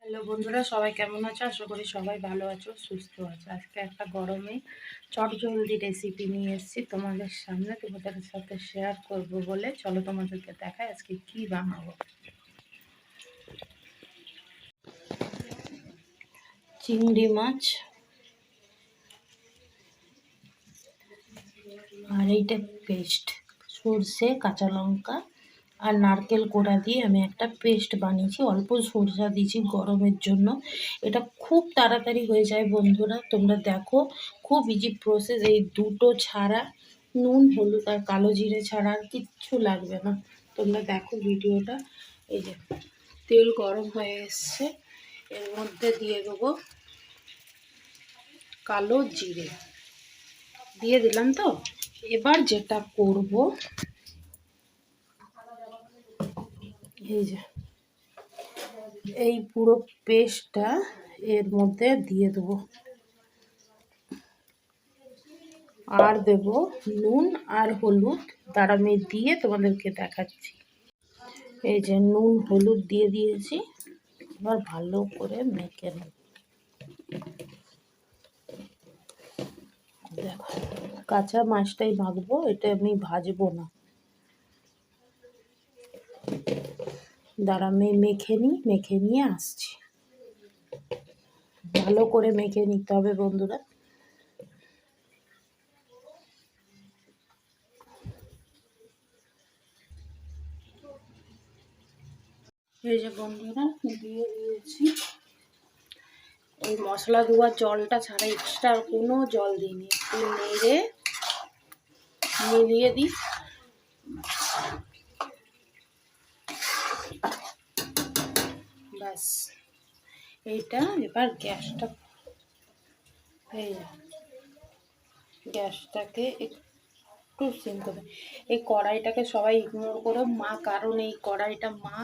Hello বন্ধুরা, সবাই কেমন আছো? আশা করি সবাই ভালো আছো, সুস্থ আছো। আজকে একটা গরমে চটজলদি রেসিপি নিয়ে এসেছি তোমাদের সামনে, তোমাদের সাথে শেয়ার করব বলে। চলো তোমাদেরকে দেখাই আজকে কি বানাবো। চিংড়ি মাছ আর এইটা পেস্ট, সর্ষে, কাঁচা লঙ্কা আর নারকেল কোড়া দিয়ে আমি একটা পেস্ট বানিয়েছি। অল্প সরষা দিয়েছি গরমের জন্য। এটা খুব তাড়াতাড়ি হয়ে যায় বন্ধুরা, তোমরা দেখো, খুব ইজি প্রসেস। এই দুটো ছাড়া, নুন, হলুদ আর কালো জিরে ছাড়া আর কিচ্ছু লাগবে না। তোমরা দেখো ভিডিওটা। এই যে তেল গরম হয়ে এসছে, এর মধ্যে দিয়ে দেবো কালো জিরে, দিয়ে দিলাম। তো এবার যেটা করব, এই যে এই পুরো পেস্টটা এর মধ্যে দিয়ে দেবো, আর দেব নুন আর হলুদ। তার আমি দিয়ে তোমাদেরকে দেখাচ্ছি। এই যে নুন হলুদ দিয়ে দিয়েছি, এবার ভালো করে মেখে নেব। দেখো, কাঁচা মাছটাই মাখবো, এটা আমি ভাজবো না। দাঁড়া, আমি মেখে নিয়ে আসছি। ভালো করে মেখে নিতে হবে বন্ধুরা। এই যে বন্ধুরা, দিয়ে দিয়েছি। ওই মশলা ধোয়ার জলটা ছাড়া এক্সট্রা কোনো জল দিইনি। একটু নেড়ে মিলিয়ে দিই। ব্যাস, এইটা এবার গ্যাসটাকে একটু সিম করে, এই কড়াইটাকে সবাই ইগনোর করো মা, কারণ এই কড়াইটা মা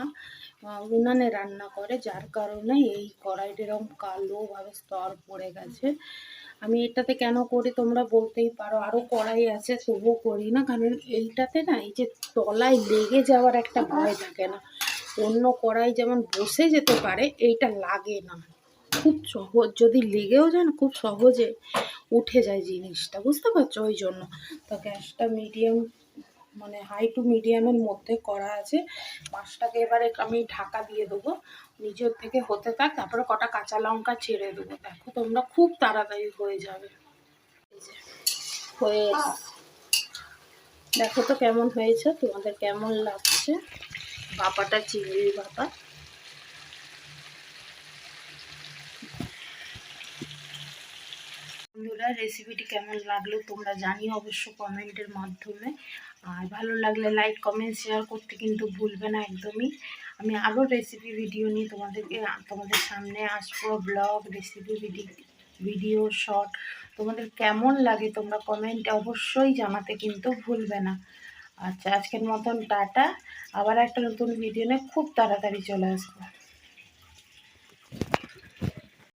উনানে রান্না করে, যার কারণে এই কড়াইটা এরকম কালোভাবে স্তর পড়ে গেছে। আমি এটাতে কেন করি তোমরা বলতেই পারো, আরও কড়াই আছে তবুও করি না, কারণ এইটাতে না, এই যে তলায় লেগে যাওয়ার একটা ভয় থাকে না। অন্য কড়াই যেমন বসে যেতে পারে, এইটা লাগে না, খুব সহজ। যদি লেগেও যায় না, খুব সহজে উঠে যায় জিনিসটা, বুঝতে পারছো? ওই জন্য তো গ্যাসটা মিডিয়াম, মানে হাই টু মিডিয়ামের মধ্যে করা আছে। মাছটাকে এবারে আমি ঢাকা দিয়ে দেবো, নিচের থেকে হতে থাক, তারপরে কটা কাঁচা লঙ্কা ছেড়ে দেবো। দেখো তোমরা, খুব তাড়াতাড়ি হয়ে যাবে। হয়ে দেখো তো কেমন হয়েছে, তোমাদের কেমন লাগছে ভাপাটা, চিংড়ি ভাপা। বন্ধুরা, রেসিপিটি কেমন লাগলো তোমরা জানিও অবশ্য কমেন্টের মাধ্যমে। আর ভালো লাগলে লাইক, কমেন্ট, শেয়ার করতে কিন্তু ভুলবে না একদমই। আমি আরও রেসিপি ভিডিও নিয়ে তোমাদের সামনে আসবো। ব্লগ, রেসিপি ভিডিও শর্ট, তোমাদের কেমন লাগে তোমরা কমেন্টে অবশ্যই জানাতে কিন্তু ভুলবে না। আচ্ছা, আজকের মতন টাটা। আবার একটা নতুন ভিডিও নিয়ে খুব তাড়াতাড়ি চলে আসবো।